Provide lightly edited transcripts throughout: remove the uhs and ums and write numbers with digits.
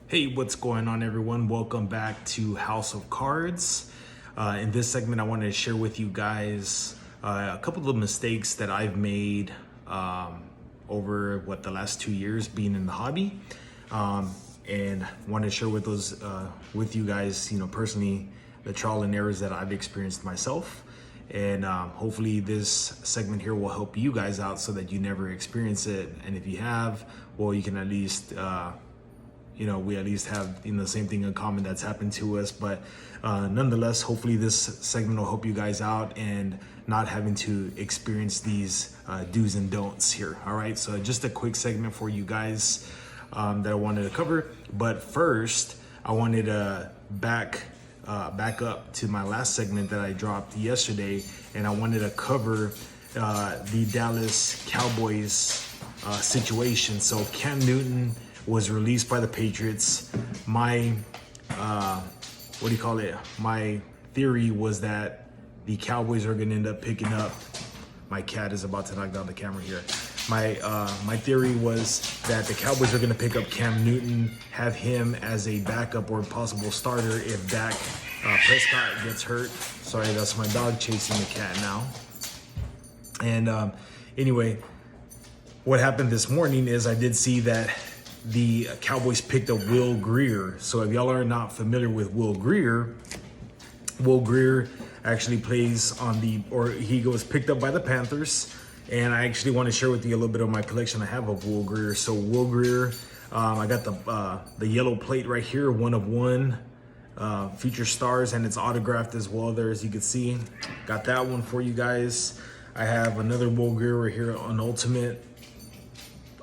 Hey, what's going on, everyone? Welcome back to House of Cards. In this segment, I wanted to share with you guys a couple of mistakes that I've made over the last 2 years being in the hobby, and wanted to share with you guys, personally, the trial and errors that I've experienced myself. And hopefully this segment here will help you guys out so that you never experience it. And if you have, well, you can at least we at least have the same thing in common that's happened to us. But nonetheless, hopefully this segment will help you guys out and not having to experience these do's and don'ts here. All right, so just a quick segment for you guys that I wanted to cover. But first, I wanted to back up to my last segment that I dropped yesterday, and I wanted to cover the Dallas Cowboys situation. So Cam Newton was released by the Patriots. My my theory was that the Cowboys are going to end up picking up. My cat is about to knock down the camera here. My theory was that the Cowboys are going to pick up Cam Newton, have him as a backup or possible starter if Dak Prescott gets hurt. Sorry, that's my dog chasing the cat now. And anyway, what happened this morning is I did see that the Cowboys picked up Will Grier. So if y'all are not familiar with Will Grier actually plays he was picked up by the Panthers. And I actually want to share with you a little bit of my collection I have of Will Grier. So Will Grier, I got the yellow plate right here, 1 of 1, feature stars, and it's autographed as well there, as you can see. Got that one for you guys. I have another Will Grier right here on Ultimate,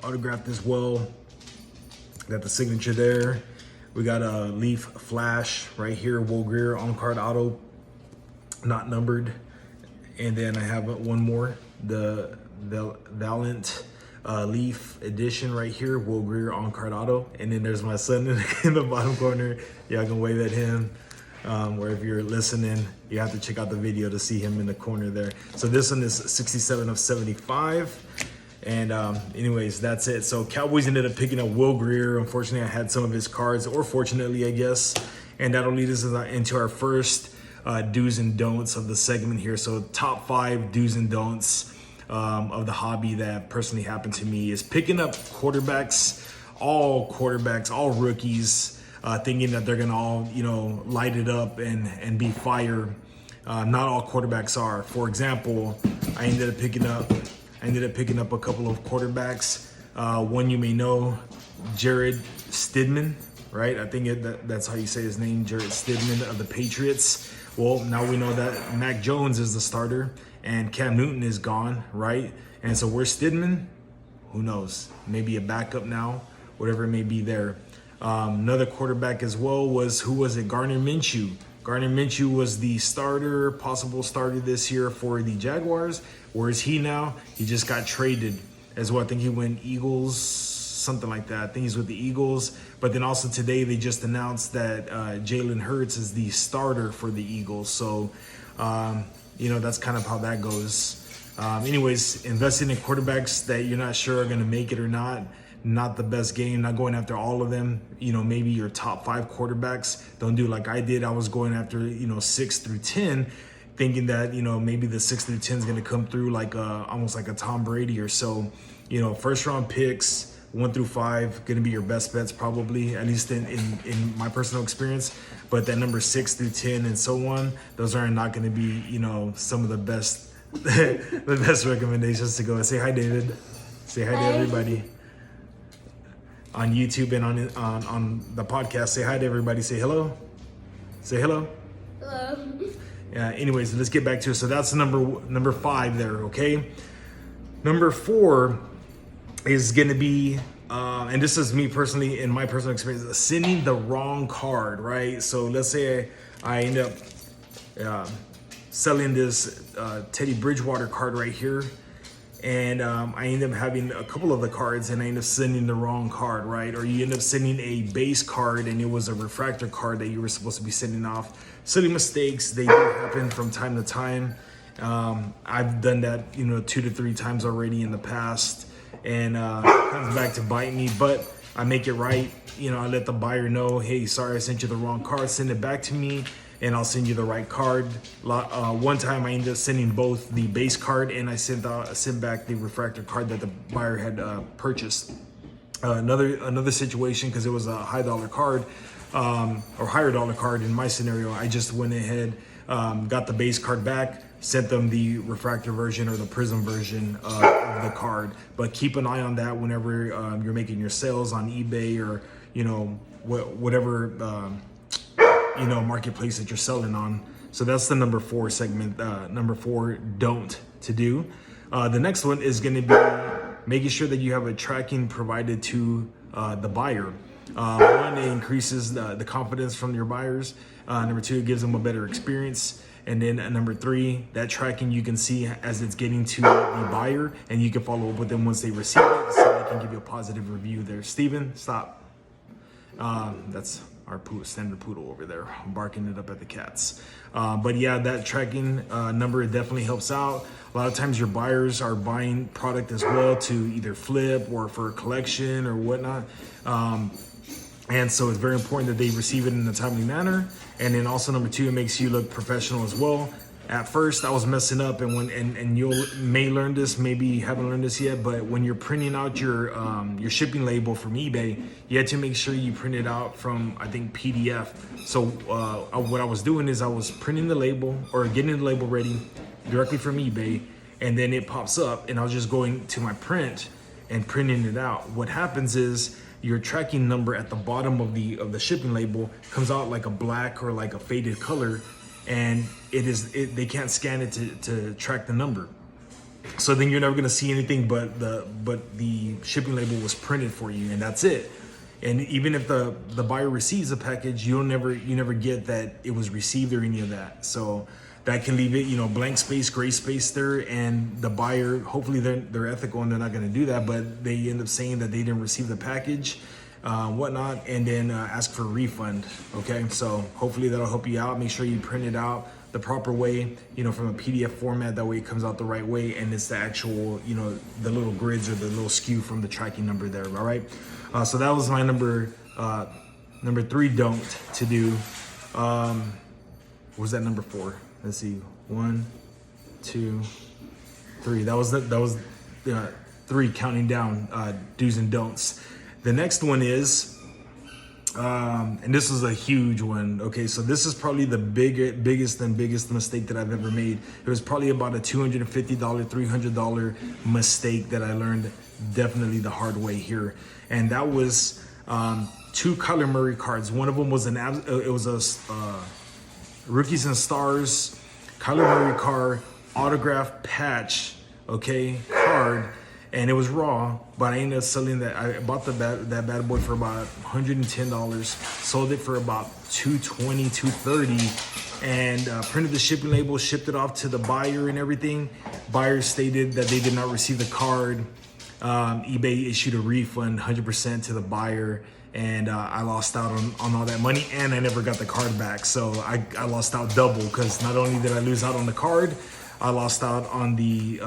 autographed as well. Got the signature there. We got a Leaf Flash right here, Will Grier on card auto, not numbered. And then I have one more, the Valiant Leaf edition right here, Will Grier on card auto. And then there's my son in the bottom corner. Y'all can wave at him. Or if you're listening, you have to check out the video to see him in the corner there. So this one is 67 of 75. And anyways, that's it. So Cowboys ended up picking up Will Grier. Unfortunately, I had some of his cards, or fortunately, I guess. And that'll lead us into our first do's and don'ts of the segment here. So top 5 do's and don'ts of the hobby that personally happened to me is picking up quarterbacks, all rookies, thinking that they're gonna all light it up and be fire. Not all quarterbacks are. For example, I ended up picking up a couple of quarterbacks. One you may know, Jared Stidham, right? I think that's how you say his name, Jared Stidham of the Patriots. Well, now we know that Mac Jones is the starter and Cam Newton is gone, right? And so where's Stidham? Who knows? Maybe a backup now, whatever it may be there. Another quarterback as well was, Gardner Minshew. Gardner Minshew was the possible starter this year for the Jaguars. Where is he now? He just got traded as well. I think he went Eagles, something like that. I think he's with the Eagles. But then also today they just announced that Jalen Hurts is the starter for the Eagles. So, that's kind of how that goes. Anyways, investing in quarterbacks that you're not sure are going to make it or not the best game, not going after all of them. Maybe your top 5 quarterbacks. Don't do like I did. I was going after 6 through 10, thinking that maybe the 6 through 10 is going to come through like almost like a Tom Brady or so. First round picks 1 through 5 going to be your best bets, probably, at least in my personal experience. But that number 6 through 10 and so on, those are not going to be some of the best the best recommendations to go. Say hi, David. Say hi to everybody on YouTube and on the podcast. Say hi to everybody. Say hello. Say hello. Hello. Yeah. Anyways, let's get back to it. So that's number 5 there. Okay. Number 4 is going to be, and this is me personally, in my personal experience, sending the wrong card. Right. So let's say I end up selling this Teddy Bridgewater card right here. And I end up having a couple of the cards and I end up sending the wrong card, right? Or you end up sending a base card and it was a refractor card that you were supposed to be sending off. Silly mistakes, they do happen from time to time. I've done that, 2 to 3 times already in the past, and it comes back to bite me, but I make it right. I let the buyer know, hey, sorry, I sent you the wrong card. Send it back to me, and I'll send you the right card. One time I ended up sending both the base card and I sent back the refractor card that the buyer had purchased. Another situation, because it was a high dollar card, or higher dollar card in my scenario, I just went ahead, got the base card back, sent them the refractor version or the prism version of the card. But keep an eye on that whenever you're making your sales on eBay or whatever marketplace that you're selling on. So that's the number 4 segment. Number 4, don't to do. The next one is going to be making sure that you have a tracking provided to the buyer. One, it increases the confidence from your buyers. Number 2, it gives them a better experience. And then number 3, that tracking you can see as it's getting to the buyer, and you can follow up with them once they receive it, so they can give you a positive review there. Steven, stop. That's our standard poodle over there, barking it up at the cats. But yeah, that tracking number definitely helps out. A lot of times your buyers are buying product as well to either flip or for a collection or whatnot. And so it's very important that they receive it in a timely manner. And then also number 2, it makes you look professional as well. At first I was messing up, and you may learn this, maybe you haven't learned this yet, but when you're printing out your shipping label from eBay, you had to make sure you print it out from, I think, PDF. So what I was doing is I was printing the label or getting the label ready directly from eBay, and then it pops up and I was just going to my print and printing it out. What happens is your tracking number at the bottom of the shipping label comes out like a black or like a faded color, and they can't scan it to track the number. So then you're never gonna see anything but the shipping label was printed for you, and that's it. And even if the buyer receives a package, you never get that it was received or any of that. So that can leave it, blank space, gray space there, and the buyer, hopefully they're ethical and they're not gonna do that, but they end up saying that they didn't receive the package, whatnot, and then ask for a refund, okay? So hopefully that'll help you out. Make sure you print it out the proper way, from a PDF format, that way it comes out the right way, and it's the actual, the little grids or the little skew from the tracking number there, all right? So that was my number 3 don't to do. What was that number 4? Let's see, 1, 2, 3. That was 3 counting down do's and don'ts. The next one is, and this was a huge one. Okay, so this is probably the biggest mistake that I've ever made. It was probably about a $250, $300 mistake that I learned definitely the hard way here, and that was 2 Kyler Murray cards. One of them was a Rookies and Stars Kyler Murray card, autograph patch, okay, card, and it was raw, but I ended up selling that. I bought that bad boy for about $110, sold it for about $220, $230, and printed the shipping label, shipped it off to the buyer and everything. Buyer stated that they did not receive the card. eBay issued a refund 100% to the buyer, and I lost out on all that money, and I never got the card back. So I lost out double, because not only did I lose out on the card, I lost out on the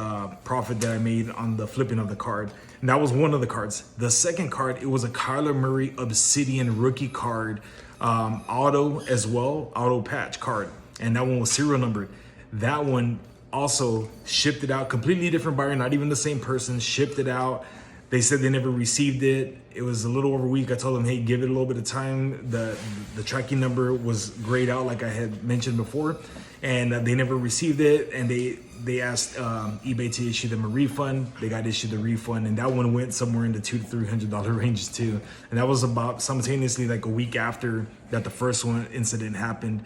profit that I made on the flipping of the card. And that was one of the cards. The second card, it was a Kyler Murray Obsidian rookie card, auto as well, auto patch card. And that one was serial numbered. That one also shipped it out, completely different buyer, not even the same person, shipped it out. They said they never received it. It was a little over a week. I told them, hey, give it a little bit of time. The tracking number was grayed out, like I had mentioned before, and they never received it. And they asked eBay to issue them a refund. They got issued the refund, and that one went somewhere in the $200 to $300 range too. And that was about simultaneously like a week after that the first one incident happened.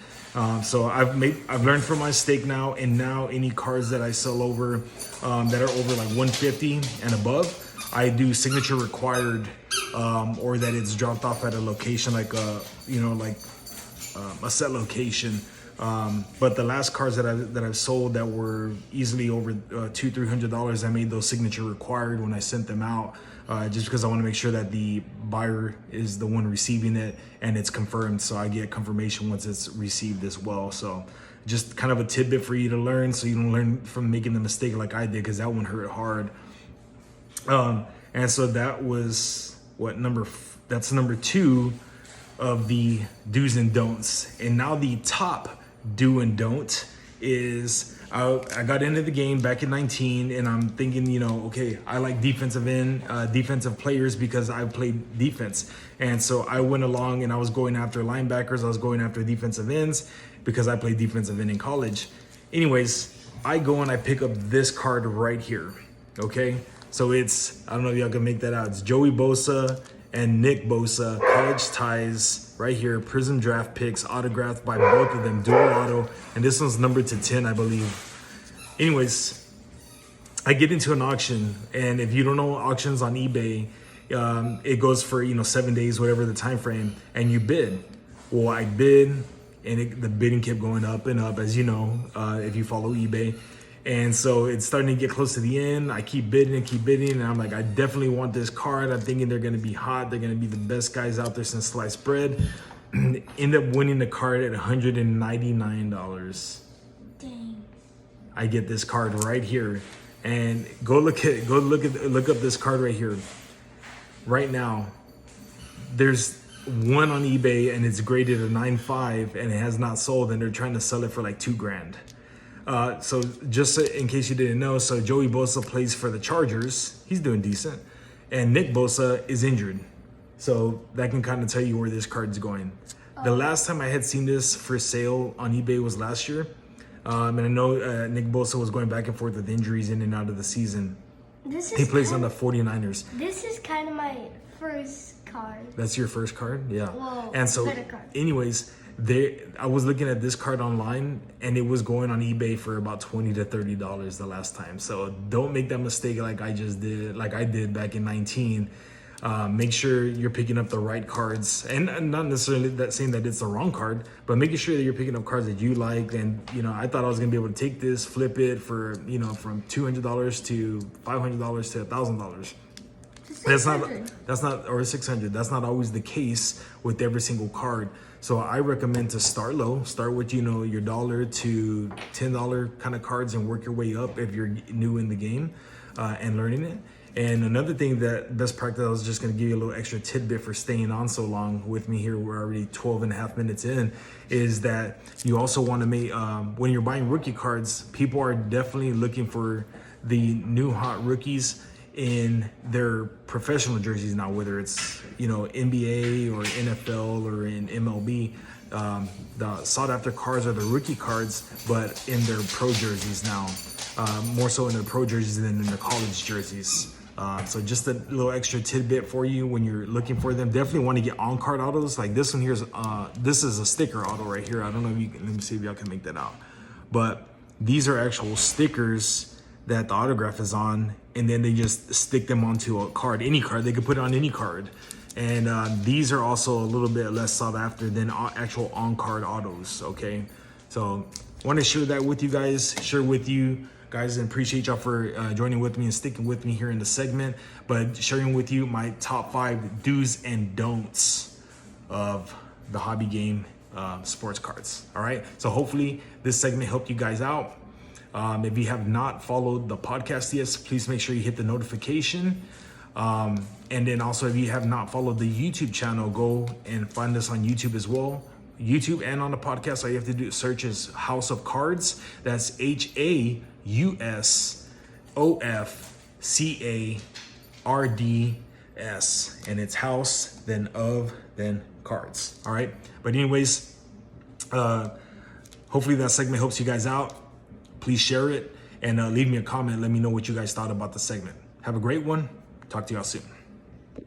So I've learned from my mistake now, and now any cards that I sell over that are over like 150 and above, I do signature required, or that it's dropped off at a location like a set location. But the last cars that I've sold that were easily over $200-300, I made those signature required when I sent them out, just because I want to make sure that the buyer is the one receiving it and it's confirmed, so I get confirmation once it's received as well. So just kind of a tidbit for you to learn, so you don't learn from making the mistake like I did, because that one hurt hard. And so that was what, number That's number 2 of the do's and don'ts. And now the top do and don't is I got into the game back in 19 and I'm thinking, okay, I like defensive players because I played defense. And so I went along and I was going after linebackers. I was going after defensive ends because I played defensive end in college. Anyways, I go and I pick up this card right here. Okay. So it's, I don't know if y'all can make that out. It's Joey Bosa and Nick Bosa, college ties right here, Prism draft picks, autographed by both of them, dual auto, and this one's numbered to 10, I believe. Anyways, I get into an auction, and if you don't know auctions on eBay, it goes for 7 days, whatever the time frame, and you bid. Well, I bid, and the bidding kept going up and up, as you know, if you follow eBay. And so it's starting to get close to the end. I keep bidding, and I'm like, I definitely want this card. I'm thinking they're gonna be hot. They're gonna be the best guys out there since sliced bread. End up winning the card at $199. Dang. I get this card right here, and look up this card right here. Right now, there's one on eBay, and it's graded a 9.5, and it has not sold, and they're trying to sell it for like $2,000. So just in case you didn't know, so Joey Bosa plays for the Chargers. He's doing decent. And Nick Bosa is injured. So that can kind of tell you where this card's going. The last time I had seen this for sale on eBay was last year. And I know Nick Bosa was going back and forth with injuries in and out of the season. He plays on the 49ers. This is kind of my first card. That's your first card? Yeah. Well, and so anyways, I was looking at this card online, and it was going on eBay for about $20 to $30 the last time. So don't make that mistake like I did back in 19. Make sure you're picking up the right cards, and not necessarily saying that it's the wrong card, but making sure that you're picking up cards that you like. And I thought I was gonna be able to take this, flip it for from $200 to $500 to $1,000. That's not or $600. That's not always the case with every single card. So I recommend to start low. Start with your $1 to $10 kind of cards and work your way up if you're new in the game and learning it. And another thing that best practice, I was just going to give you a little extra tidbit for staying on so long with me here. We're already 12 and a half minutes in. Is that you also want to make when you're buying rookie cards, people are definitely looking for the new hot rookies in their professional jerseys now, whether it's NBA or NFL or in MLB. The sought after cards are the rookie cards, but in their pro jerseys now, more so in their pro jerseys than in their college jerseys. So just a little extra tidbit for you when you're looking for them. Definitely want to get on card autos. Like this one here is this is a sticker auto right here. I don't know if you can, let me see if y'all can make that out, but these are actual stickers that the autograph is on, and then they just stick them onto a card, any card. They could put it on any card. And these are also a little bit less sought after than actual on-card autos, okay? So want to share that with you guys, and appreciate y'all for joining with me and sticking with me here in the segment, but sharing with you my top 5 do's and don'ts of the hobby game sports cards, all right? So hopefully this segment helped you guys out. If you have not followed the podcast yet, please make sure you hit the notification. And then also, if you have not followed the YouTube channel, go and find us on YouTube as well. YouTube and on the podcast, all you have to do is search is House of Cards. That's HAUSOFCARDS. And it's House, then of, then Cards. All right. But anyways, hopefully that segment helps you guys out. Please share it and leave me a comment. Let me know what you guys thought about the segment. Have a great one. Talk to y'all soon.